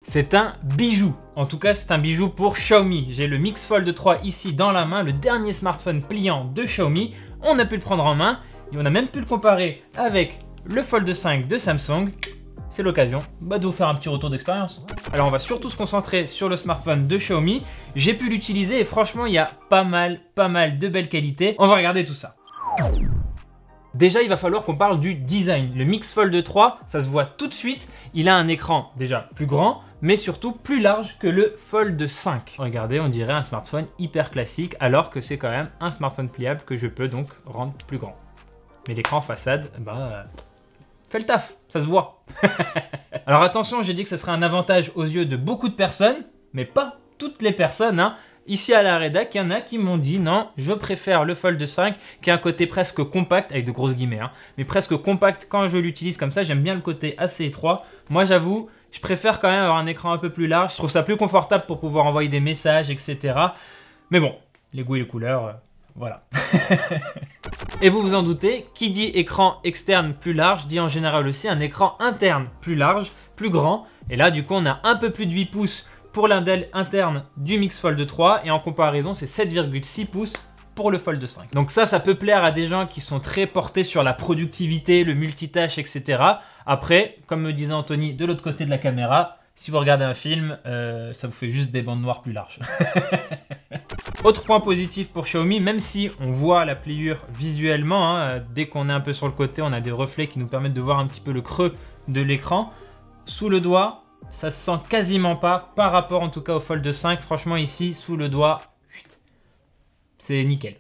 C'est un bijou. En tout cas, c'est un bijou pour Xiaomi. J'ai le Mix Fold 3 ici dans la main, le dernier smartphone pliant de Xiaomi. On a pu le prendre en main et on a même pu le comparer avec le Fold 5 de Samsung. C'est l'occasion de vous faire un petit retour d'expérience. Alors on va surtout se concentrer sur le smartphone de Xiaomi. J'ai pu l'utiliser et franchement, il y a pas mal de belles qualités. On va regarder tout ça. Déjà, il va falloir qu'on parle du design. Le Mix Fold 3, ça se voit tout de suite. Il a un écran déjà plus grand, mais surtout plus large que le Fold 5. Regardez, on dirait un smartphone hyper classique, alors que c'est quand même un smartphone pliable que je peux donc rendre plus grand. Mais l'écran façade, fait le taf, ça se voit. Alors attention, j'ai dit que ce serait un avantage aux yeux de beaucoup de personnes, mais pas toutes les personnes, hein. Ici à la rédac, il y en a qui m'ont dit non, je préfère le Fold 5 qui a un côté presque compact, avec de grosses guillemets, hein, mais presque compact quand je l'utilise comme ça. J'aime bien le côté assez étroit. Moi j'avoue, je préfère quand même avoir un écran un peu plus large. Je trouve ça plus confortable pour pouvoir envoyer des messages, etc. Mais bon, les goûts et les couleurs, voilà. Et vous vous en doutez, qui dit écran externe plus large dit en général aussi un écran interne plus large, plus grand. Et là du coup on a un peu plus de 8 pouces pour l'indel interne du Mix Fold 3 et en comparaison c'est 7,6 pouces pour le Fold 5. Donc ça peut plaire à des gens qui sont très portés sur la productivité, le multitâche, etc. Après, comme me disait Anthony de l'autre côté de la caméra, si vous regardez un film, ça vous fait juste des bandes noires plus larges. Autre point positif pour Xiaomi, même si on voit la pliure visuellement, hein, dès qu'on est un peu sur le côté, on a des reflets qui nous permettent de voir un petit peu le creux de l'écran. Sous le doigt, ça se sent quasiment pas par rapport en tout cas au Fold 5. Franchement ici, sous le doigt, c'est nickel.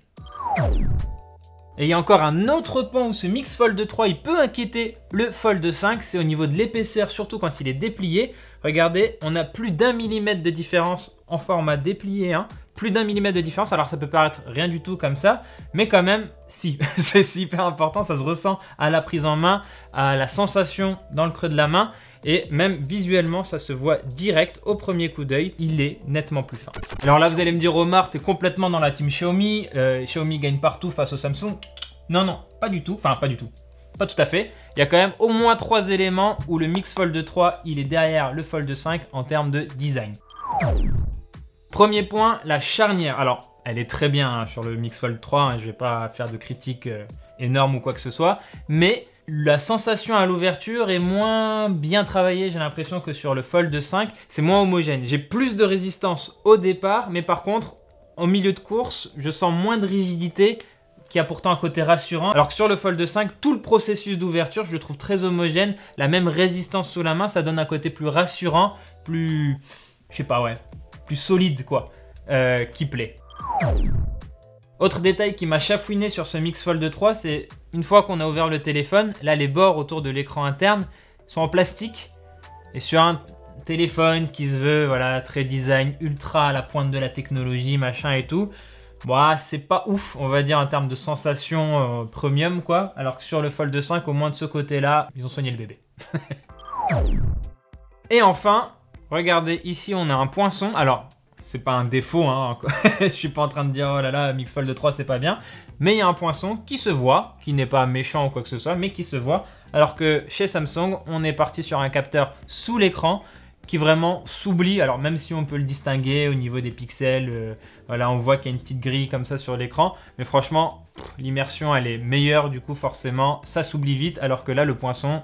Et il y a encore un autre point où ce Mix Fold 3 il peut inquiéter le Fold 5, c'est au niveau de l'épaisseur, surtout quand il est déplié. Regardez, on a plus d'1 millimètre de différence en format déplié, hein. Plus d'1 millimètre de différence, alors ça peut paraître rien du tout comme ça, mais quand même, si, c'est hyper important, ça se ressent à la prise en main, à la sensation dans le creux de la main, et même visuellement, ça se voit direct au premier coup d'œil, il est nettement plus fin. Alors là, vous allez me dire, Omar, t'es complètement dans la team Xiaomi, Xiaomi gagne partout face au Samsung. Non, pas du tout, enfin pas du tout. Pas tout à fait. Il y a quand même au moins 3 éléments où le Mix Fold 3, il est derrière le Fold 5 en termes de design. Premier point, la charnière. Alors, elle est très bien hein, sur le Mix Fold 3, hein, je ne vais pas faire de critiques énormes ou quoi que ce soit, mais la sensation à l'ouverture est moins bien travaillée, j'ai l'impression que sur le Fold 5, c'est moins homogène. J'ai plus de résistance au départ, mais par contre, au milieu de course, je sens moins de rigidité, qui a pourtant un côté rassurant. Alors que sur le Fold 5, tout le processus d'ouverture, je le trouve très homogène. La même résistance sous la main, ça donne un côté plus rassurant, plus, je sais pas, ouais, plus solide quoi, qui plaît. Autre détail qui m'a chafouiné sur ce Mix Fold 3, c'est une fois qu'on a ouvert le téléphone, là les bords autour de l'écran interne sont en plastique. Et sur un téléphone qui se veut, voilà, très design, ultra à la pointe de la technologie, machin et tout, bon, c'est pas ouf, on va dire, en termes de sensation premium, quoi. Alors que sur le Fold 5, au moins de ce côté-là, ils ont soigné le bébé. Et enfin, regardez, ici, on a un poinçon. Alors, c'est pas un défaut, hein. Je suis pas en train de dire, oh là là, Mix Fold 3, c'est pas bien. Mais il y a un poinçon qui se voit, qui n'est pas méchant ou quoi que ce soit, mais qui se voit. Alors que chez Samsung, on est parti sur un capteur sous l'écran qui vraiment s'oublie. Alors même si on peut le distinguer au niveau des pixels, voilà, on voit qu'il y a une petite grille comme ça sur l'écran. Mais franchement, l'immersion, elle est meilleure du coup forcément. Ça s'oublie vite alors que là, le poinçon,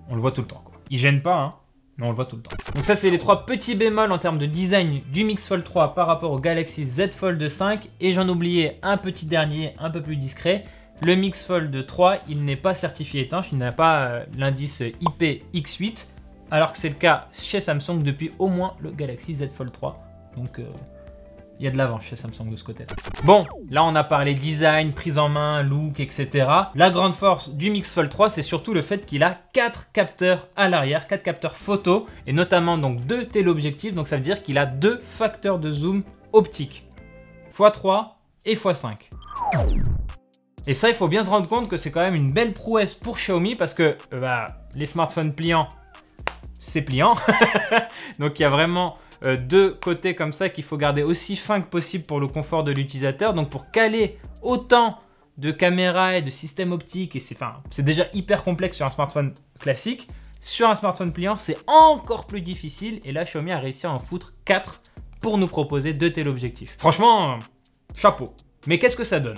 on le voit tout le temps, quoi. Il gêne pas, hein, mais on le voit tout le temps. Donc ça, c'est les 3 petits bémols en termes de design du Mix Fold 3 par rapport au Galaxy Z Fold 5. Et j'en oubliais un petit dernier, un peu plus discret. Le Mix Fold 3, il n'est pas certifié étanche, il n'a pas l'indice IPX8. Alors que c'est le cas chez Samsung depuis au moins le Galaxy Z Fold 3. Donc il y a de l'avance chez Samsung de ce côté-là. Bon, là on a parlé design, prise en main, look, etc. La grande force du Mix Fold 3, c'est surtout le fait qu'il a 4 capteurs à l'arrière, 4 capteurs photo, et notamment donc 2 téléobjectifs. Donc ça veut dire qu'il a 2 facteurs de zoom optique, x3 et x5. Et ça, il faut bien se rendre compte que c'est quand même une belle prouesse pour Xiaomi parce que les smartphones pliants, c'est pliant. Donc il y a vraiment 2 côtés comme ça qu'il faut garder aussi fin que possible pour le confort de l'utilisateur. Donc pour caler autant de caméras et de systèmes optiques, et c'est déjà hyper complexe sur un smartphone classique, Sur un smartphone pliant, c'est encore plus difficile. Et là, Xiaomi a réussi à en foutre 4 pour nous proposer 2 téléobjectifs. Franchement, chapeau. Mais qu'est-ce que ça donne?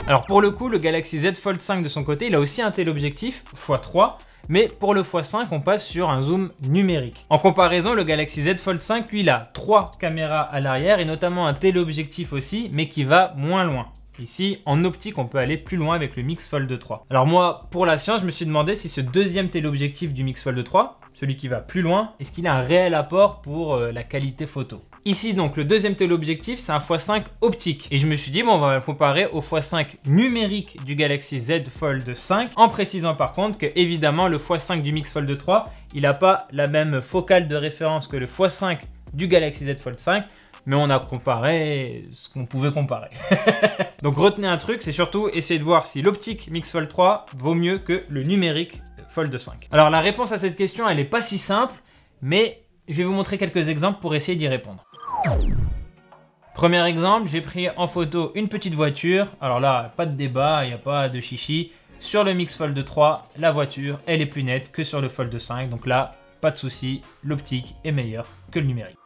Alors pour le coup, le Galaxy Z Fold 5 de son côté, il a aussi un téléobjectif x3. Mais pour le x5, on passe sur un zoom numérique. En comparaison, le Galaxy Z Fold 5, lui, il a 3 caméras à l'arrière et notamment un téléobjectif aussi, mais qui va moins loin. Ici, en optique, on peut aller plus loin avec le Mix Fold 3. Alors moi, pour la science, je me suis demandé si ce deuxième téléobjectif du Mix Fold 3, celui qui va plus loin, est-ce qu'il a un réel apport pour la qualité photo? Ici, donc, le deuxième téléobjectif, c'est un x5 optique. Et je me suis dit, bon, on va le comparer au x5 numérique du Galaxy Z Fold 5, en précisant par contre que, évidemment, le x5 du Mix Fold 3, il n'a pas la même focale de référence que le x5 du Galaxy Z Fold 5, mais on a comparé ce qu'on pouvait comparer. Donc retenez un truc, c'est surtout essayer de voir si l'optique Mix Fold 3 vaut mieux que le numérique Fold 5. Alors la réponse à cette question, elle n'est pas si simple, mais je vais vous montrer quelques exemples pour essayer d'y répondre. Premier exemple, j'ai pris en photo une petite voiture. Alors là, pas de débat, il n'y a pas de chichi. Sur le Mix Fold 3, la voiture, elle est plus nette que sur le Fold 5. Donc là, pas de souci, l'optique est meilleure que le numérique.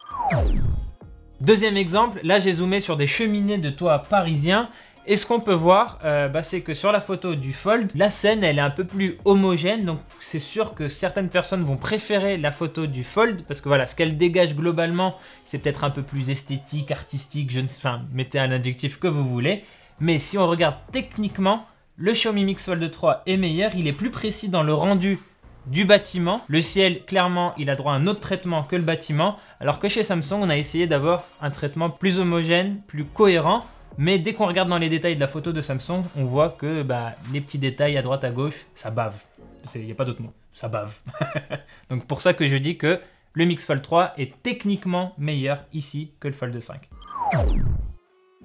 Deuxième exemple, là j'ai zoomé sur des cheminées de toit parisiens. Et ce qu'on peut voir, c'est que sur la photo du Fold, la scène elle est un peu plus homogène. Donc c'est sûr que certaines personnes vont préférer la photo du Fold. Parce que voilà, ce qu'elle dégage globalement, c'est peut-être un peu plus esthétique, artistique, mettez un adjectif que vous voulez. Mais si on regarde techniquement, le Xiaomi Mix Fold 3 est meilleur. Il est plus précis dans le rendu du bâtiment. Le ciel, clairement, il a droit à un autre traitement que le bâtiment. Alors que chez Samsung, on a essayé d'avoir un traitement plus homogène, plus cohérent. Mais dès qu'on regarde dans les détails de la photo de Samsung, on voit que les petits détails à droite, à gauche, ça bave. Il n'y a pas d'autre mot, ça bave. Donc pour ça que je dis que le Mix Fold 3 est techniquement meilleur ici que le Fold 5.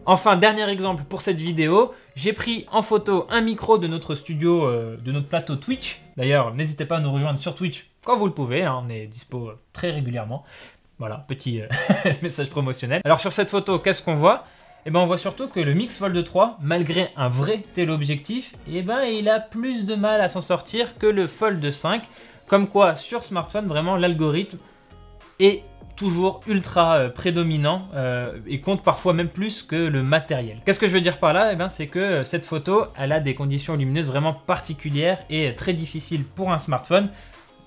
Enfin, dernier exemple pour cette vidéo, j'ai pris en photo un micro de notre studio, de notre plateau Twitch. D'ailleurs, n'hésitez pas à nous rejoindre sur Twitch quand vous le pouvez, hein, on est dispo très régulièrement. Voilà, petit message promotionnel. Alors sur cette photo, qu'est-ce qu'on voit? Eh ben, on voit surtout que le Mix Fold 3, malgré un vrai téléobjectif, il a plus de mal à s'en sortir que le Fold 5. Comme quoi, sur smartphone, vraiment, l'algorithme est toujours ultra prédominant et compte parfois même plus que le matériel. Qu'est-ce que je veux dire par là? C'est que cette photo, elle a des conditions lumineuses vraiment particulières et très difficiles pour un smartphone.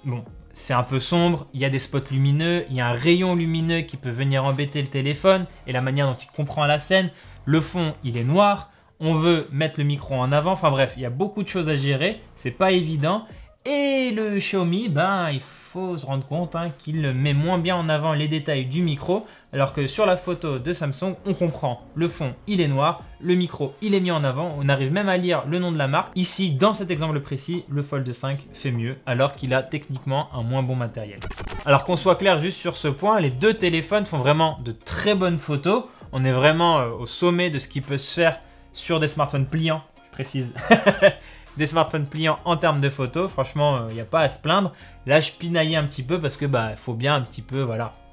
Bon, c'est un peu sombre, il y a des spots lumineux, il y a un rayon lumineux qui peut venir embêter le téléphone et la manière dont il comprend la scène. Le fond, il est noir, on veut mettre le micro en avant, enfin bref, il y a beaucoup de choses à gérer, c'est pas évident. Et le Xiaomi, il faut se rendre compte qu'il met moins bien en avant les détails du micro, alors que sur la photo de Samsung, on comprend, le fond, il est noir, le micro, il est mis en avant, on arrive même à lire le nom de la marque. Ici, dans cet exemple précis, le Fold 5 fait mieux, alors qu'il a techniquement un moins bon matériel. Alors qu'on soit clair juste sur ce point, les deux téléphones font vraiment de très bonnes photos. On est vraiment au sommet de ce qui peut se faire sur des smartphones pliants, je précise. Des smartphones pliants en termes de photos, franchement, il n'y a pas à se plaindre. Là, je pinaillais un petit peu parce que faut bien un petit peu,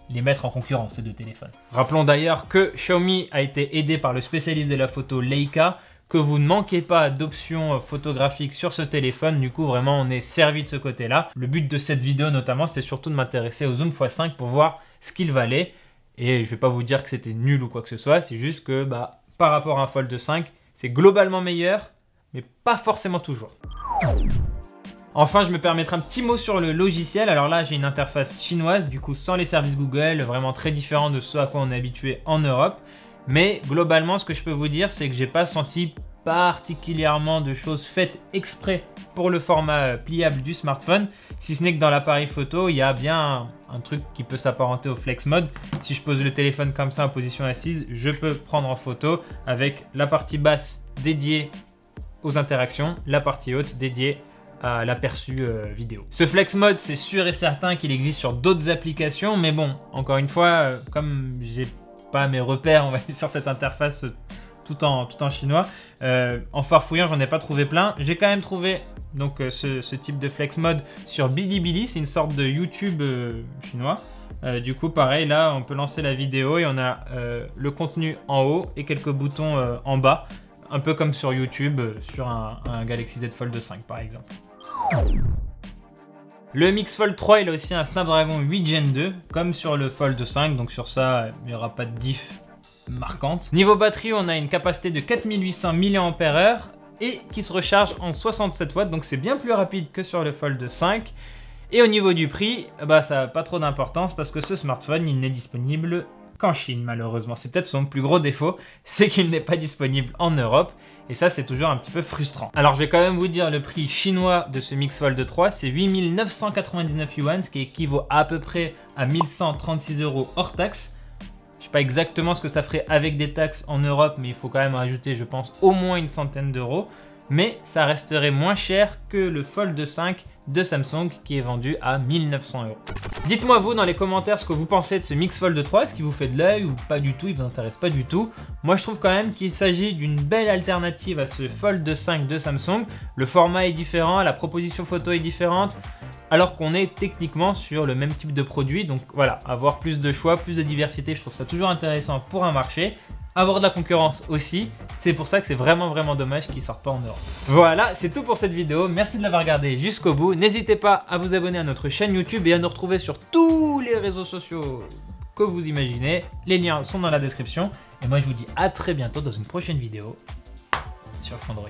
les mettre en concurrence, ces deux téléphones. Rappelons d'ailleurs que Xiaomi a été aidé par le spécialiste de la photo Leica, que vous ne manquez pas d'options photographiques sur ce téléphone. Du coup, vraiment, on est servi de ce côté-là. Le but de cette vidéo, notamment, c'est surtout de m'intéresser au zoom x5 pour voir ce qu'il valait. Et je ne vais pas vous dire que c'était nul ou quoi que ce soit, c'est juste que par rapport à un Fold 5, c'est globalement meilleur, mais pas forcément toujours. Enfin, je me permettrai un petit mot sur le logiciel. Alors là, j'ai une interface chinoise, du coup sans les services Google, vraiment très différent de ce à quoi on est habitué en Europe. Mais globalement, ce que je peux vous dire, c'est que j'ai pas senti particulièrement de choses faites exprès pour le format pliable du smartphone, si ce n'est que dans l'appareil photo, il y a bien un truc qui peut s'apparenter au flex mode. Si je pose le téléphone comme ça en position assise, je peux prendre en photo avec la partie basse dédiée aux interactions, la partie haute dédiée à l'aperçu vidéo. Ce flex mode, c'est sûr et certain qu'il existe sur d'autres applications, mais bon, encore une fois, comme j'ai pas mes repères, on va dire, sur cette interface tout en chinois, en farfouillant, j'en ai pas trouvé plein. J'ai quand même trouvé donc ce type de flex mode sur Bilibili, c'est une sorte de YouTube chinois. Du coup, pareil, là, on peut lancer la vidéo et on a le contenu en haut et quelques boutons en bas. Un peu comme sur YouTube, sur un Galaxy Z Fold 5 par exemple. Le Mix Fold 3, il a aussi un Snapdragon 8 Gen 2, comme sur le Fold 5, donc sur ça, il n'y aura pas de diff marquante. Niveau batterie, on a une capacité de 4800 mAh et qui se recharge en 67 watts, donc c'est bien plus rapide que sur le Fold 5. Et au niveau du prix, bah ça n'a pas trop d'importance parce que ce smartphone, il n'est disponible qu'en Chine malheureusement. C'est peut-être son plus gros défaut, c'est qu'il n'est pas disponible en Europe. Et ça, c'est toujours un petit peu frustrant. Alors, je vais quand même vous dire le prix chinois de ce Mix Fold 3, c'est 8999 yuan, ce qui équivaut à peu près à 1136 € hors taxe. Je ne sais pas exactement ce que ça ferait avec des taxes en Europe, mais il faut quand même rajouter, je pense, au moins une centaine d'euros. Mais ça resterait moins cher que le Fold 5 de Samsung qui est vendu à 1900 €. Dites-moi vous dans les commentaires ce que vous pensez de ce Mix Fold 3, est-ce qu'il vous fait de l'œil ou pas du tout, il vous intéresse pas du tout. Moi je trouve quand même qu'il s'agit d'une belle alternative à ce Fold 5 de Samsung. Le format est différent, la proposition photo est différente, alors qu'on est techniquement sur le même type de produit. Donc voilà, avoir plus de choix, plus de diversité, je trouve ça toujours intéressant pour un marché. Avoir de la concurrence aussi, c'est pour ça que c'est vraiment dommage qu'ils sortent pas en Europe. Voilà, c'est tout pour cette vidéo, merci de l'avoir regardé jusqu'au bout. N'hésitez pas à vous abonner à notre chaîne YouTube et à nous retrouver sur tous les réseaux sociaux que vous imaginez. Les liens sont dans la description. Et moi je vous dis à très bientôt dans une prochaine vidéo sur Frandroid.